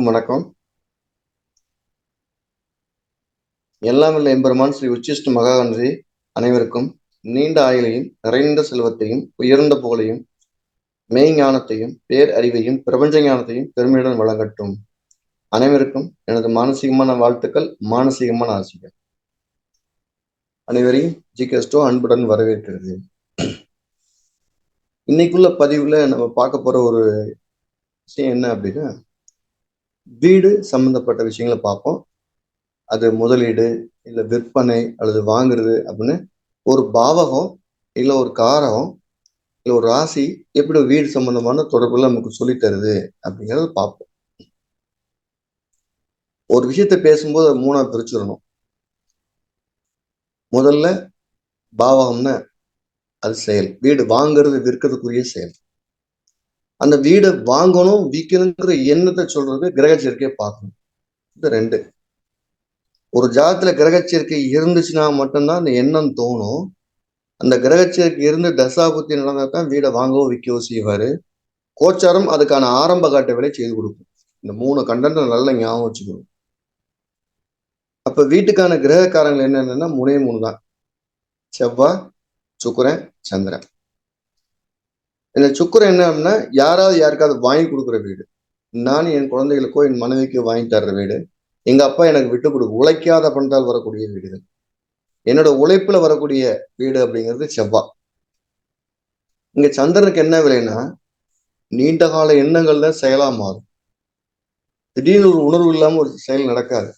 அனைவருக்கும் வணக்கம். எல்லாம் வல்ல எம்பெருமான் ஸ்ரீ உச்சிஷ்ட மகாகணபதி அனைவருக்கும் நீண்ட ஆயுளையும் நிறைந்த செல்வத்தையும் உயர்ந்த புகழையும் மெய்ஞானத்தையும் பேர் அறிவையும் பிரபஞ்ச ஞானத்தையும் பெருமையுடன் வழங்கட்டும். அனைவருக்கும் எனது மானசீகமான வாழ்த்துக்கள், மானசீகமான ஆசைகள். அனைவரையும் ஜிகேஸ்டோ அன்புடன் வரவேற்கிறது. இன்னைக்குள்ள பதிவுல நம்ம பார்க்க போற ஒரு விஷயம் என்ன அப்படின்னா, வீடு சம்பந்தப்பட்ட விஷயங்களை பார்ப்போம். அது முதலீடு இல்லை விற்பனை அல்லது வாங்குறது அப்படின்னு ஒரு பாவகம் இல்லை ஒரு காரகம் இல்லை ஒரு ராசி எப்படி வீடு சம்பந்தமான தொடர்புல நமக்கு சொல்லித்தருது அப்படிங்கிறத பார்ப்போம். ஒரு விஷயத்த பேசும்போது அது மூணா பிரிச்சிடணும். முதல்ல பாவகம்னா அது செயல், வீடு வாங்குறது விற்கிறதுக்குரிய செயல். அந்த வீடை வாங்கணும் விற்கணுங்கிற எண்ணத்தை சொல்றது கிரக சேர்க்கையை பார்க்கணும். இது ரெண்டு. ஒரு ஜாதத்துல கிரக சேர்க்கை இருந்துச்சுன்னா மட்டும்தான் அந்த எண்ணம் தோணும். அந்த கிரக சேர்க்கை இருந்து தசாபுத்தி நடந்தா தான் வீடை வாங்கவோ விற்கவோ செய்வாரு. கோச்சாரம் அதுக்கான ஆரம்ப காட்ட வேலை செய்து கொடுக்கும். இந்த மூணு கண்டென்ட் நல்லா ஞாபகம் வச்சுக்கணும். அப்ப வீட்டுக்கான கிரகக்காரங்கள் என்னென்னா மூணு தான்: செவ்வாய், சுக்கிரன், சந்திரன். இந்த சுக்கிரன் என்ன அப்படின்னா யாராவது யாருக்காவது வாங்கி கொடுக்குற வீடு. நான் என் குழந்தைகளுக்கோ என் மனைவிக்கோ வாங்கி தர்ற வீடு. எங்க அப்பா எனக்கு விட்டு கொடுக்கும் உழைக்காத பணத்தால் வரக்கூடிய வீடுகள். என்னோட உழைப்புல வரக்கூடிய வீடு அப்படிங்கிறது செவ்வாய். இங்க சந்திரனுக்கு என்ன விலைன்னா நீண்ட கால எண்ணங்கள்ல செயலா மாறும். திடீர்னு ஒரு உணர்வு இல்லாம ஒரு செயல் நடக்காது.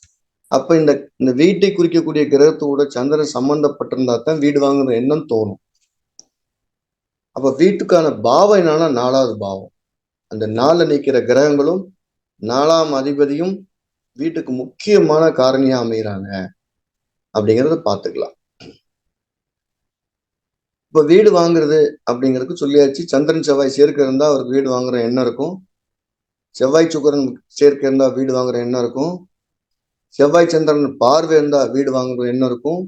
அப்ப இந்த வீட்டை குறிக்கக்கூடிய கிரகத்தோட சந்திரன் சம்பந்தப்பட்டிருந்தா தான் வீடு வாங்குற எண்ணம் தோணும். அப்ப வீட்டுக்கான பாவம் என்னன்னா 4வது பாவம். அந்த 4 நிற்கிற கிரகங்களும் 4ஆம் அதிபதியும் வீட்டுக்கு முக்கியமான காரணியா அமைகிறாங்க அப்படிங்கிறத பார்த்துக்கலாம். இப்ப வீடு வாங்குறது அப்படிங்கிறதுக்கு சொல்லியாச்சு. சந்திரன் செவ்வாய் சேர்க்கை இருந்தா அவருக்கு வீடு வாங்குற எண்ணம் இருக்கும். செவ்வாய் சுக்கிரன் சேர்க்கை இருந்தா வீடு வாங்குற எண்ணம் இருக்கும். செவ்வாய் சந்திரன் பார்வை இருந்தா வீடு வாங்குற எண்ணம் இருக்கும்.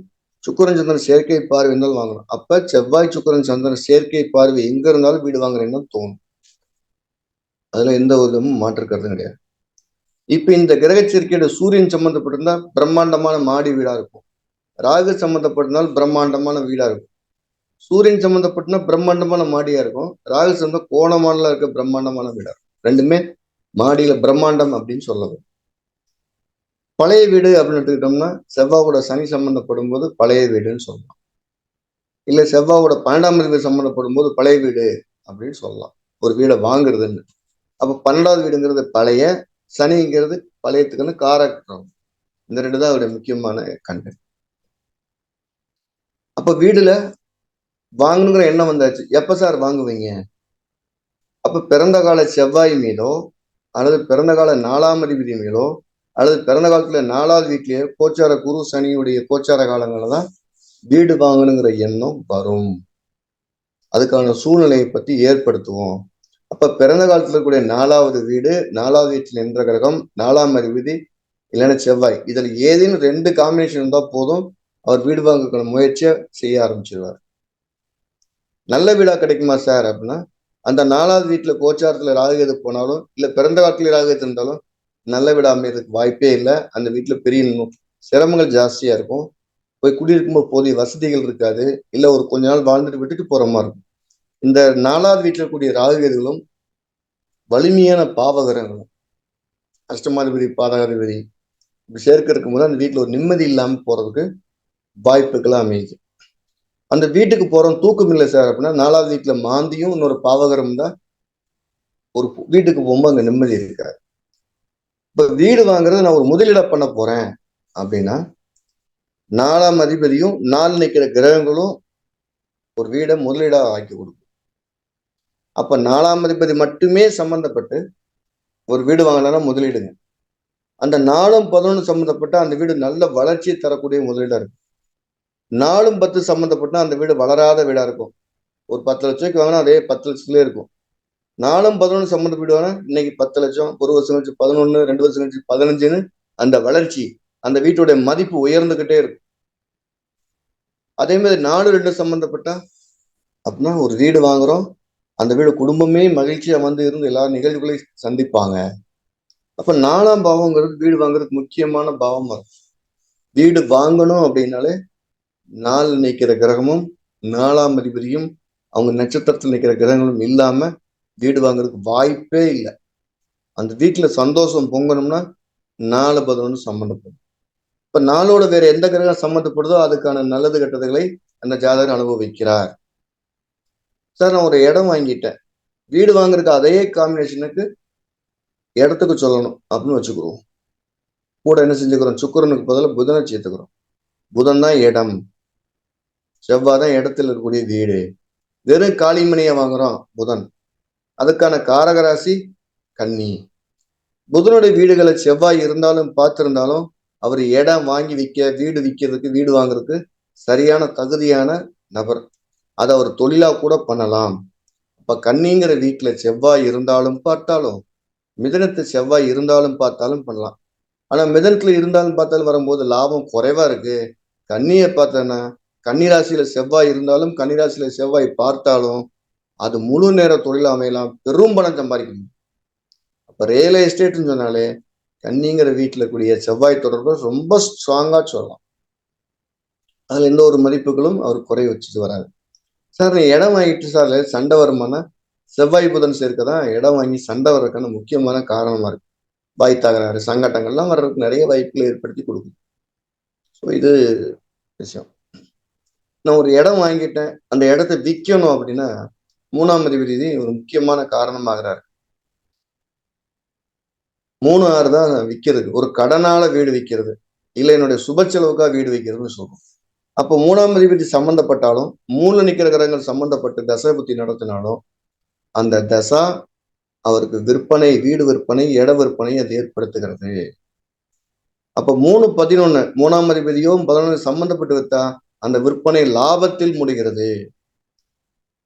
சுக்கிரன் சந்திரன் சேர்க்கை பார்வை இருந்தாலும் வாங்கணும். அப்ப செவ்வாய் சுக்கிரன் சந்திரன் சேர்க்கை பார்வை எங்க இருந்தாலும் வீடு வாங்குற எண்ணம் தோணும். அதுல எந்த ஒரு மாற்று கருத்தும் கிடையாது. இப்ப இந்த கிரக சேர்க்கையோட சூரியன் சம்பந்தப்பட்டிருந்தா பிரம்மாண்டமான மாடி வீடா இருக்கும். ராகு சம்பந்தப்பட்டிருந்தால் பிரம்மாண்டமான வீடா இருக்கும். சூரியன் சம்பந்தப்பட்டனா பிரம்மாண்டமான மாடியா இருக்கும். ராகு சம்பந்த கோணமானல இருக்க பிரம்மாண்டமான வீடா இருக்கும். ரெண்டுமே மாடியில பிரம்மாண்டம் அப்படின்னு சொல்லணும். பழைய வீடு அப்படின்னு எடுத்துக்கிட்டோம்னா செவ்வாவோட சனி சம்பந்தப்படும் போது பழைய வீடுன்னு சொல்லலாம். இல்ல செவ்வாவோட 12ஆம் வீடு சம்பந்தப்படும் போது பழைய வீடு அப்படின்னு சொல்லலாம் ஒரு வீடை வாங்குறதுன்னு. அப்ப 12வது வீடுங்கிறது பழைய, சனிங்கிறது பழையத்துக்குன்னு காரகம். இந்த ரெண்டு தான் அவருடைய முக்கியமான கண்டென்ட். அப்ப வீடுல வாங்கணுங்கிற எண்ணம் வந்தாச்சு. எப்ப சார் வாங்குவீங்க? அப்ப பிறந்த கால செவ்வாய் மீதோ அல்லது பிறந்த கால 4ஆம் அதிபதி மீதோ அல்லது பிறந்த காலத்துல 4வது வீட்லயே கோச்சார குரு சனியுடைய கோச்சார காலங்கள்ல தான் வீடு வாங்கணுங்கிற எண்ணம் வரும். அதுக்கான சூழ்நிலையை பத்தி ஏற்படுத்துவோம். அப்ப பிறந்த காலத்துல இருக்கக்கூடிய 4வது வீடு, 4வது வீட்டில் நின்ற கிரகம், 4ஆம் அதிபதி இல்லைன்னா செவ்வாய், இதுல ஏதேனும் 2 காம்பினேஷன் இருந்தா போதும், அவர் வீடு வாங்குற முயற்சியை செய்ய ஆரம்பிச்சிருவார். நல்ல வீடா கிடைக்குமா சார் அப்படின்னா, அந்த 4வது வீட்டுல கோச்சாரத்துல ராகுகேது போனாலும் இல்ல பிறந்த காலத்துல ராகுகேது இருந்தாலும் நல்ல வீடா அமையறதுக்கு வாய்ப்பே இல்லை. அந்த வீட்டுல பெரிய சிரமங்கள் ஜாஸ்தியா இருக்கும். போய் குடியிருக்கும்போது போதிய வசதிகள் இருக்காது. இல்ல ஒரு கொஞ்ச நாள் வாழ்ந்துட்டு விட்டுட்டு போற மாதிரி இருக்கும். இந்த 4வது வீட்டுல இருக்கக்கூடிய ராகுகேதுகளும் வலிமையான பாவகரங்களும் அஷ்டமாதிபதி பாதகாதிபதி இப்படி சேர்க்க இருக்கும்போது அந்த வீட்டுல ஒரு நிம்மதி இல்லாம போறதுக்கு வாய்ப்புகள் அமையுது. அந்த வீட்டுக்கு போறோம் தூக்கம் இல்லை சார் அப்படின்னா 4வது வீட்டுல மாந்தியும் இன்னொரு பாவகரம் தான் ஒரு வீட்டுக்கு போகும்போது அங்க நிம்மதி இருக்காது. இப்ப வீடு வாங்குறது நான் ஒரு முதலீடா பண்ண போறேன் அப்படின்னா 4ஆம் அதிபதியும் 4 நிற்கிற கிரகங்களும் ஒரு வீடை முதலீடா ஆக்கி கொடுக்கும். அப்ப 4ஆம் அதிபதி மட்டுமே சம்பந்தப்பட்டு ஒரு வீடு வாங்கலாம் முதலீடுங்க. அந்த 4ம் 11 சம்பந்தப்பட்ட அந்த வீடு நல்ல வளர்ச்சியை தரக்கூடிய முதலீடா இருக்கும். 4ம் 10 சம்பந்தப்பட்ட அந்த வீடு வளராத வீடா இருக்கும். ஒரு 10 லட்சம் வாங்கினா அதே 10 லட்சத்துலயே இருக்கும். 4ம் 11 சம்பந்தப்பட்டு வாங்கினா இன்னைக்கு 10 லட்சம், ஒரு வருஷம் கழிச்சு 11, 2 வருஷம் கழிச்சு 15ன்னு அந்த வளர்ச்சி அந்த வீட்டுடைய மதிப்பு உயர்ந்துகிட்டே இருக்கும். அதே மாதிரி 4-2 சம்பந்தப்பட்டா அப்படின்னா ஒரு வீடு வாங்குறோம், அந்த வீடு குடும்பமே மகிழ்ச்சியா வந்து இருந்து எல்லா நிகழ்வுகளையும் சந்திப்பாங்க. அப்ப 4ஆம் பாவங்கிறது வீடு வாங்குறதுக்கு முக்கியமான பாவமா இருக்கும். வீடு வாங்கணும் அப்படின்னாலே 4 நிக்கிற கிரகமும் 4ஆம் அதிபதியும் அவங்க நட்சத்திரத்தில் நிக்கிற கிரகங்களும் இல்லாம வீடு வாங்குறதுக்கு வாய்ப்பே இல்லை. அந்த வீட்டுல சந்தோஷம் பொங்கணும்னா 4 11 சம்மந்தப்படும். இப்ப 4ஓட வேற எந்த கிரகம் சம்மந்தப்படுதோ அதுக்கான நல்லது கெட்டதுகளை அந்த ஜாதகர் அனுபவிக்கிறார். சார் நான் ஒரு இடம் வாங்கிட்டேன், வீடு வாங்குறதுக்கு அதே காம்பினேஷனுக்கு இடத்துக்கு சொல்லணும் அப்படின்னு வச்சுக்கிறோம். கூட என்ன செஞ்சுக்கிறோம், சுக்கிரனுக்கு பதிலாக புதனை சேர்த்துக்கிறோம். புதன் தான் இடம், செவ்வாய் தான் இடத்துல இருக்கக்கூடிய வீடு. வெறும் காளிமணியை வாங்குறோம் புதன், அதுக்கான காரகராசி கன்னி. புதனுடைய வீடுகளை செவ்வாய் இருந்தாலும் பார்த்திருந்தாலும் அவர் இடம் வாங்கி வீடு விற்கிறதுக்கு வீடு வாங்குறதுக்கு சரியான தகுதியான நபர். அதை அவர் தொழிலா கூட பண்ணலாம். அப்ப கன்னிங்கிற வீட்டுல செவ்வாய் இருந்தாலும் பார்த்தாலும், மிதனத்து செவ்வாய் இருந்தாலும் பார்த்தாலும் பண்ணலாம். ஆனா மிதனத்துல இருந்தாலும் பார்த்தாலும் வரும்போது லாபம் குறைவா இருக்கு. கன்னியை பார்த்தேன்னா கன்னிராசியில செவ்வாய் இருந்தாலும் கன்னிராசியில செவ்வாய் பார்த்தாலும் அது முழு நேர தொழில் அமையலாம், பெரும் பணம் சம்பாதிக்கணும். அப்ப ரியல் எஸ்டேட்னு சொன்னாலே கன்னிங்கிற வீட்டுல கூடிய செவ்வாய் தொடர்பு ரொம்ப ஸ்ட்ராங்கா சொல்லலாம். அதுல எந்த ஒரு மதிப்புகளும் அவர் குறை வச்சுட்டு வராது. சார் நீ இடம் வாங்கிட்டு சார் சண்டை வருமானா, செவ்வாய் புதன் சேர்க்கதான் இடம் வாங்கி சண்டை வர்றதுக்கான முக்கியமான காரணமா இருக்கு. வாய் தகராறு சங்கட்டங்கள்லாம் வர்றதுக்கு நிறைய வாய்ப்புகளை ஏற்படுத்தி கொடுக்கும். ஸோ இது விஷயம். நான் ஒரு இடம் வாங்கிட்டேன், அந்த இடத்த விற்கணும் அப்படின்னா 3ஆம் அதிபதி ஒரு முக்கியமான காரணமாகிறார். 3 6 தான் விற்கிறது. ஒரு கடனால வீடு விற்கிறது, இல்லை என்னுடைய சுப செலவுக்காக வீடு வைக்கிறதுன்னு சொல்றோம். அப்போ 3ஆம் அதிபதி சம்பந்தப்பட்டாலும், 3 நிக்கிற கிரகங்கள் சம்பந்தப்பட்டு தசை புத்தி நடத்தினாலும் அந்த தசா அவருக்கு விற்பனை, வீடு விற்பனை, இட விற்பனை அது ஏற்படுத்துகிறது. அப்ப 3 11 3ஆம் அதிபதியோ 11 சம்பந்தப்பட்டு விட்டா அந்த விற்பனை லாபத்தில் முடிகிறது.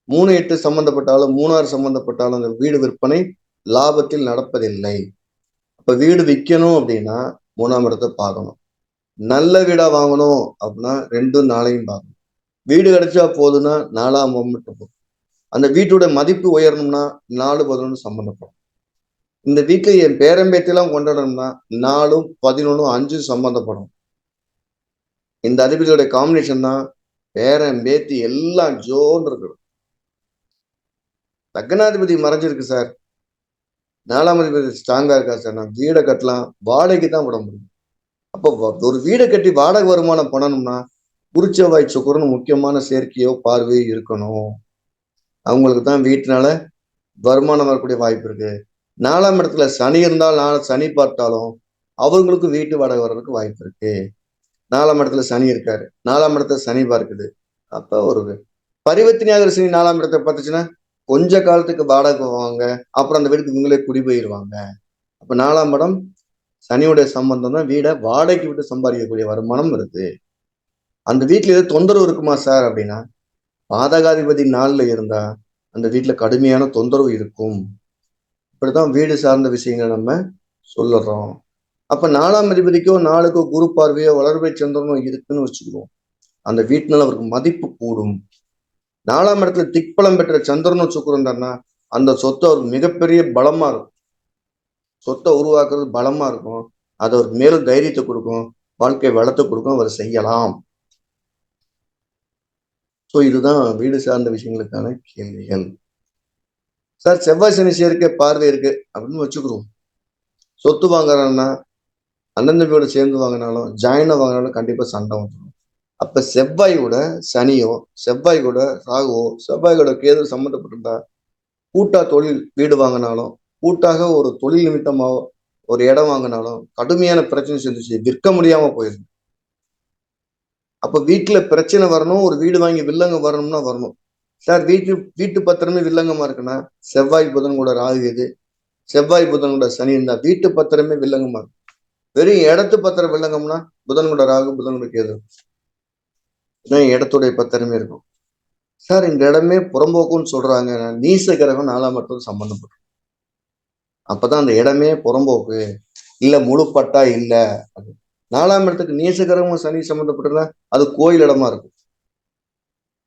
3 8 சம்பந்தப்பட்டாலும் 3 6 சம்பந்தப்பட்டாலும் அந்த வீடு விற்பனை லாபத்தில் நடப்பதில்லை. அப்ப வீடு விற்கணும் அப்படின்னா 3ஆம் இடத்தை பார்க்கணும். நல்ல வீடா வாங்கணும் அப்படின்னா 2 4 பார்க்கணும். வீடு கிடைச்சா போதுன்னா 4ஆம் மட்டும் போதும். அந்த வீட்டோட மதிப்பு உயரணும்னா 4 11 சம்பந்தப்படும். இந்த வீட்டுல என் பேரம்பேத்திலாம் கொண்டாடணும்னா 4 11 5 சம்பந்தப்படும். இந்த அதிபதியோட காம்பினேஷன் தான் பேரன் பேத்தி எல்லாம் ஜோன்னு இருக்கணும். லக்னாதிபதி மறைஞ்சிருக்கு சார், 4ஆம் அதிபதி ஸ்ட்ராங்கா இருக்கா சார், நான் வீடை கட்டலாம், வாடகைக்கு தான் விட முடியும். அப்போ ஒரு வீடை கட்டி வாடகை வருமானம் பண்ணணும்னா குருச்செவ்வாய் சுக்கிரன் முக்கியமான சேர்க்கையோ பார்வையோ இருக்கணும். அவங்களுக்கு தான் வீட்டுனால வருமானம் வரக்கூடிய வாய்ப்பு இருக்கு. 4ஆம் இடத்துல சனி இருந்தால் சனி பார்த்தாலும் அவங்களுக்கு வீட்டு வாடகை வர்றதுக்கு வாய்ப்பு இருக்கு. 4ஆம் இடத்துல சனி இருக்காரு, 4ஆம் இடத்துல சனி பார்க்குது. அப்ப ஒரு பரிவர்த்தனையாகிற சனி 4ஆம் இடத்தை பார்த்துச்சுன்னா கொஞ்ச காலத்துக்கு வாடகை போவாங்க, அப்புறம் அந்த வீட்டுக்கு இவங்களே குடி போயிடுவாங்க. அப்ப 4ஆம் இடம் சனியுடைய சம்பந்தம் தான் வீடை வாடகைக்கு விட்டு சம்பாதிக்கக்கூடிய வருமானம் இருக்கு. அந்த வீட்டுல ஏதோ தொந்தரவு இருக்குமா சார் அப்படின்னா, பாதகாதிபதி 4ல இருந்தா அந்த வீட்டுல கடுமையான தொந்தரவு இருக்கும். இப்படிதான் வீடு சார்ந்த விஷயங்கள் நம்ம சொல்லுறோம். அப்ப 4ஆம் அதிபதிக்கோ 4க்கோ குரு பார்வையோ வளர்வை சந்திரனோ இருக்குன்னு வச்சுக்குவோம், அந்த வீட்டுனால அவருக்கு மதிப்பு கூடும். 4ஆம் இடத்துல திக்பலம் பெற்ற சந்திரனும் சுக்கிரன் தானா அந்த சொத்து அவருக்கு மிகப்பெரிய பலமா இருக்கும். சொத்தை உருவாக்குறது பலமா இருக்கும், அது அவருக்கு மேலும் தைரியத்தை கொடுக்கும், வாழ்க்கை வளத்தை கொடுக்கும், அவர் செய்யலாம். ஸோ இதுதான் வீடு சார்ந்த விஷயங்களுக்கான கேள்விகள். சார் செவ்வாய் சனி சேர்க்கை பார்வை இருக்கு அப்படின்னு வச்சுக்கிறோம், சொத்து வாங்குறாங்கன்னா அண்ணன் தம்பியோட சேர்ந்து வாங்கினாலும் ஜாயினா வாங்கினாலும் கண்டிப்பா சண்டை வந்துடும். அப்ப செவ்வாய் கூட சனியோ, செவ்வாய் கூட ராகுவோ, செவ்வாய் கூட கேது சம்மந்தப்பட்டிருந்தா கூட்டா தொழில் வீடு வாங்கினாலும், கூட்டாக ஒரு தொழில் நிமித்தமாவோ ஒரு இடம் வாங்கினாலும் கடுமையான பிரச்சனை செஞ்சுச்சு, விற்க முடியாம போயிருக்கு. அப்ப வீட்டுல பிரச்சனை வரணும், ஒரு வீடு வாங்கி வில்லங்க வரணும்னா வரணும். சார் வீட்டு பத்திரமே வில்லங்கமா இருக்குன்னா செவ்வாய் புதன் கூட ராகு எது, செவ்வாய் புதன் கூட சனி இருந்தா வீட்டு பத்திரமே வில்லங்கமா இருக்கும். வெறும் இடத்து பத்திரம் வில்லங்கம்னா புதன் கூட ராகு, புதன் கூட கேது, இடத்துடைய பத்திரமே இருக்கும். சார் இந்த இடமே புறம்போக்குன்னு சொல்றாங்க, நீச கிரகம் 4ஆம் இடத்துக்கு சம்பந்தப்படும். அப்பதான் அந்த இடமே புறம்போக்கு இல்ல முழுப்பட்டா இல்ல. 4ஆம் இடத்துக்கு நீச கிரகமும் சனி சம்பந்தப்பட்டிருந்தா அது கோயில் இடமா இருக்கும்,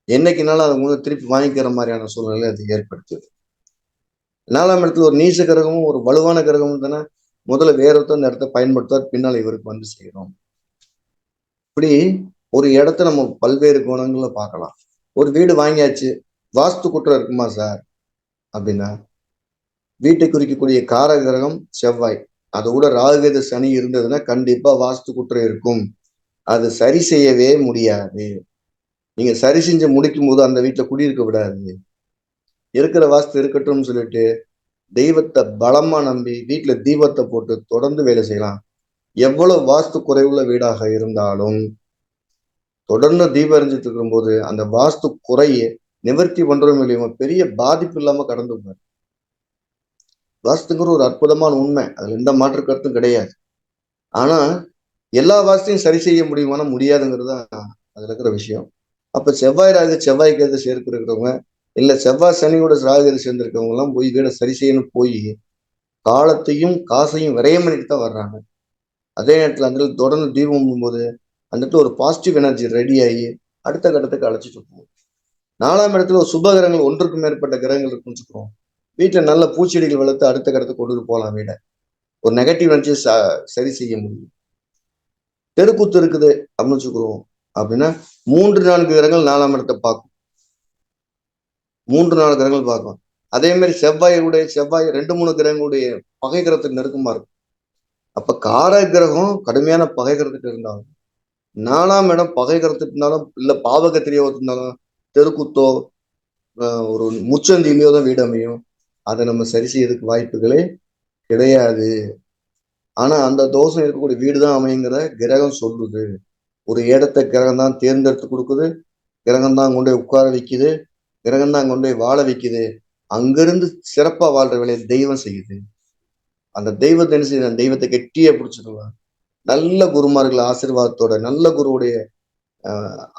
என்னைக்குனாலும் அதை திருப்பி வாங்கிக்கிற மாதிரியான சூழ்நிலை அது ஏற்படுத்துது. 4ஆம் இடத்துல ஒரு நீச கிரகமும் ஒரு வலுவான கிரகமும் தானே முதல்ல வேற ஒருத்தர் அந்த இடத்த பயன்படுத்துவார், பின்னால இவருக்கு வந்து சேரும். இப்படி ஒரு இடத்த நம்ம பல்வேறு கோணங்கள்ல பார்க்கலாம். ஒரு வீடு வாங்கியாச்சு, வாஸ்து குற்றம் இருக்குமா சார் அப்படின்னா, வீட்டை குறிக்கக்கூடிய காரக கிரகம் செவ்வாய், அது கூட ராகுகேது சனி இருந்ததுன்னா கண்டிப்பா வாஸ்து குற்றம் இருக்கும். அது சரி செய்யவே முடியாது. நீங்க சரி செஞ்சு முடிக்கும் போது அந்த வீட்டுல குடியிருக்க விடாது. இருக்கிற வாஸ்து இருக்கட்டும்னு சொல்லிட்டு தெய்வத்தை பலமா நம்பி வீட்டுல தீபத்தை போட்டு தொடர்ந்து வேலை செய்யலாம். எவ்வளவு வாஸ்து குறைவுள்ள வீடாக இருந்தாலும் தொடர்ந்து தீபம் எரிஞ்சிட்டு இருக்கும்போது அந்த வாஸ்து குறைய நிவர்த்தி பண்றோம் இல்லையோ, பெரிய பாதிப்பு இல்லாம கடந்து போவார். வாஸ்துங்கிற ஒரு அற்புதமான உண்மை, அதுல எந்த மாற்று கருத்தும் கிடையாது. ஆனா எல்லா வாஸ்தையும் சரி செய்ய முடியுமானா முடியாதுங்கிறது தான் அதுல இருக்கிற விஷயம். அப்ப செவ்வாய் ராகு செவ்வாய் கேது சேர்த்து இருக்கிறவங்க, இல்ல செவ்வாய் சனியோட ராகு கேது சேர்ந்திருக்கவங்க எல்லாம் போய் வீடை சரி செய்யணும் போய் காலத்தையும் காசையும் விரயம் பண்ணிட்டு தான் வர்றாங்க. அதே நேரத்துல அந்த தொடர்ந்து தீபம் போது அந்த இடத்துல ஒரு பாசிட்டிவ் எனர்ஜி ரெடி ஆகி அடுத்த கட்டத்துக்கு அழைச்சிட்டு போகும். 4ஆம் இடத்துல ஒரு சுப கிரகங்கள் ஒன்றுக்கு மேற்பட்ட கிரகங்கள் இருக்குன்னு வச்சுக்கிறோம். வீட்டுல நல்ல பூச்செடிகள் வளர்த்து அடுத்த கட்டத்துக்கு கொண்டு போகலாம். வீட ஒரு நெகட்டிவ் எனர்ஜியை சரி செய்ய முடியும். தெருக்கூத்து இருக்குது அப்படின்னு வச்சுக்கிறோம் அப்படின்னா 3-4 கிரகங்கள் 4ஆம் இடத்தை பார்க்கும். 3-4 கிரகங்கள் பார்க்கும். அதே மாதிரி செவ்வாய் 2-3 கிரகங்களுடைய பகை கிரகத்துக்கு நெருக்கமா இருக்கும். அப்ப கார கிரகம் கடுமையான பகை கிரகத்துக்கு இருந்தாலும் 4ஆம் இடம் பகை கிரகத்துக்கு இருந்தாலும் இல்ல பாவகத்திரியோ இருந்தாலும் தெருக்குத்தோ ஒரு முச்சந்திலையோ தான் வீடு அமையும். அதை நம்ம சரி செய்யறதுக்கு வாய்ப்புகளே கிடையாது. ஆனா அந்த தோஷம் இருக்கக்கூடிய வீடு தான் அமைங்கிற கிரகம் சொல்லுது. ஒரு இடத்தை கிரகம் தான் தேர்ந்தெடுத்து கொடுக்குது, கிரகம் தான் கொண்டு போய் உட்கார வைக்குது, கிரகம் தான் கொண்டு போய் வாழ வைக்குது. அங்கிருந்து சிறப்பா வாழ்ற வேலையை தெய்வம் செய்யுது. அந்த தெய்வத்தை என்ன செய்யுது, அந்த தெய்வத்தை கெட்டியா பிடிச்சிக்கலாம். நல்ல குருமார்கள் ஆசீர்வாதத்தோட, நல்ல குருவுடைய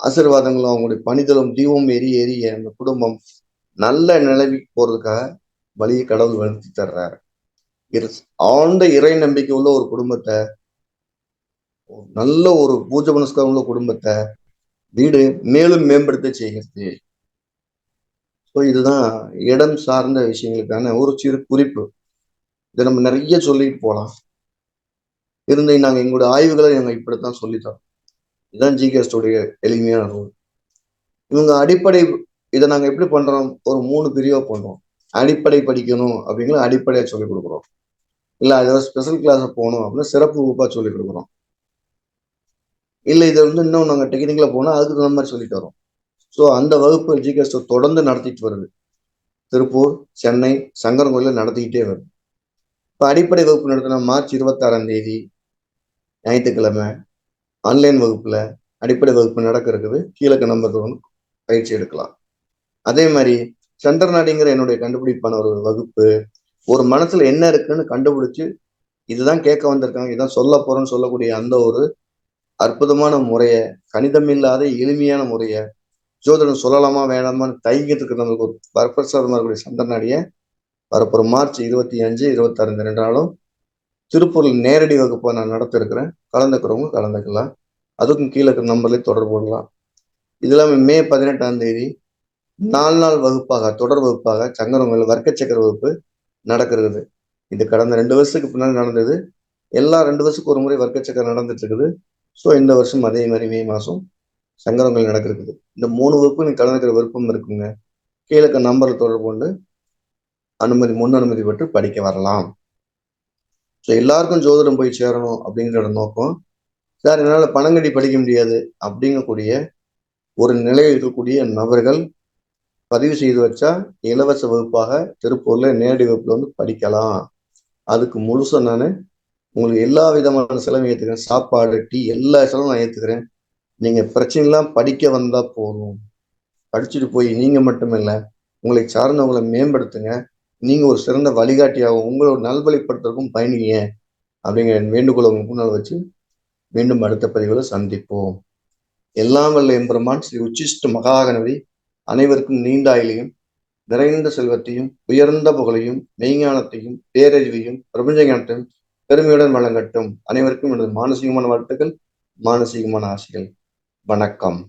ஆசீர்வாதங்களும் அவங்களுடைய பணிதலும் தீபம் எரிய எரிய அந்த குடும்பம் நல்ல நிலைமைக்கு போறதுக்காக வழியை கடவுள் வளர்த்தி தர்றாரு. ஆழ்ந்த இறை நம்பிக்கை உள்ள ஒரு குடும்பத்தை, நல்ல ஒரு பூஜை புனஸ்காரம் உள்ள குடும்பத்தை வீடு மேலும் மேம்படுத்த செய்கிறது. ஸோ இதுதான் இடம் சார்ந்த விஷயங்களுக்கான ஒரு சிறு குறிப்பு. இதை நம்ம நிறைய சொல்லிட்டு போகலாம். இருந்து நாங்கள் எங்களுடைய ஆய்வுகளை நாங்கள் இப்படித்தான் சொல்லித்தரோம். இதுதான் ஜிகேஸ்டுடைய எளிமையான ரூல். இவங்க அடிப்படை இதை நாங்கள் எப்படி பண்றோம், ஒரு 3 பிரிவா பண்றோம். அடிப்படை படிக்கணும் அப்படிங்கிற அடிப்படையா சொல்லிக் கொடுக்குறோம். இல்லை ஏதாவது ஸ்பெஷல் கிளாஸ் போகணும் அப்படின்னா சிறப்பு வகுப்பா சொல்லிக் கொடுக்குறோம். இல்லை இதை இன்னும் நாங்கள் டெக்னிக்கலா போனால் அதுக்கு தகுந்த மாதிரி சொல்லிட்டு வரோம். ஸோ அந்த வகுப்பு ஜிகேஸ்டு தொடர்ந்து நடத்திட்டு வருது. திருப்பூர், சென்னை, சங்கரன்கோயில நடத்திக்கிட்டே வருது. இப்போ அடிப்படை வகுப்பு நடத்தின மார்ச் 26ஆம் தேதி ஞாயிற்றுக்கிழமை ஆன்லைன் வகுப்புல அடிப்படை வகுப்பு நடக்க இருக்குது. கீழே நம்பர் பயிற்சி எடுக்கலாம். அதே மாதிரி சந்திரநாடிங்கிற என்னுடைய கண்டுபிடிப்பான ஒரு வகுப்பு, ஒரு மனசுல என்ன இருக்குன்னு கண்டுபிடிச்சு இதுதான் கேட்க வந்திருக்காங்க, இதான் சொல்ல போறோம்னு சொல்லக்கூடிய அந்த ஒரு அற்புதமான முறைய, கணிதம் இல்லாத எளிமையான முறைய, ஜோதிடம் சொல்லலாமா வேணாமான்னு தயங்கிட்டு நம்மளுக்கு ஒரு வரப்பிரசாதமா இருக்கக்கூடிய சந்திரநாடிய வரப்போற மார்ச் 25, 26 இந்த 2 நாளும் திருப்பூரில் நேரடி வகுப்பை நான் நடத்த இருக்கிறேன். கலந்துக்கிறவங்க கலந்துக்கலாம். அதுக்கும் கீழே இருக்கிற நம்பர்லேயே தொடர்பு கொள்ளலாம். இது இல்லாமல் மே 18ஆம் தேதி 4 நாள் வகுப்பாக தொடர் வகுப்பாக சங்கரங்கோயில் வர்க்க சக்கர வகுப்பு நடக்கிறது. இது கடந்த 2 வருஷத்துக்கு பின்னாடி நடந்தது. எல்லா 2 வருஷத்துக்கு ஒரு முறை வர்க்க சக்கரம் நடந்துட்டு இருக்குது. ஸோ இந்த வருஷம் அதே மாதிரி மே மாதம் சங்கரங்கோயில் நடக்கிறது. இந்த 3 வகுப்பு நீ கலந்துக்கிற விருப்பம் இருக்குங்க, கீழே நம்பரில் தொடர்பு கொண்டு முன் அனுமதி பெற்று படிக்க வரலாம். ஸோ எல்லாருக்கும் ஜோதிடம் போய் சேரணும் அப்படிங்கிற நோக்கம். சார் என்னால் பணங்கட்டி படிக்க முடியாது அப்படிங்கக்கூடிய ஒரு நிலையில் இருக்கக்கூடிய நபர்கள் பதிவு செய்து வச்சா இலவச வகுப்பாக திருப்பூர்ல நேரடி வகுப்புல படிக்கலாம். அதுக்கு முழுசா நான் உங்களுக்கு எல்லா விதமான செலவும் ஏற்றுக்கிறேன். சாப்பாடு, டீ எல்லா செலவும் நான் ஏற்றுக்கிறேன். நீங்க பிரச்சனை எல்லாம் படிக்க வந்தா போதும். படிச்சுட்டு போய் நீங்க மட்டுமில்ல உங்களை சார்ந்தவங்களை மேம்படுத்துங்க. நீங்க ஒரு சிறந்த வழிகாட்டியாகவும் உங்களோட நல்வழிப்படுத்துறதுக்கும் பயணிங்க அப்படிங்கிற வேண்டுகோளை உங்க முன்னால் வச்சு மீண்டும் அடுத்த பதிவில் சந்திப்போம். எல்லாம் வல்ல எம்பெருமான் ஸ்ரீ உச்சிஷ்ட மகாகணபதி அனைவருக்கும் நீண்ட ஆயுளையும் நிறைந்த செல்வத்தையும் உயர்ந்த புகழையும் மெய்ஞானத்தையும் பேரறிவையும் பிரபஞ்ச ஞானத்தையும் பெருமையுடன் வழங்கட்டும். அனைவருக்கும் எனது மானசீகமான வாழ்த்துக்கள், மானசீகமான ஆசைகள். வணக்கம்.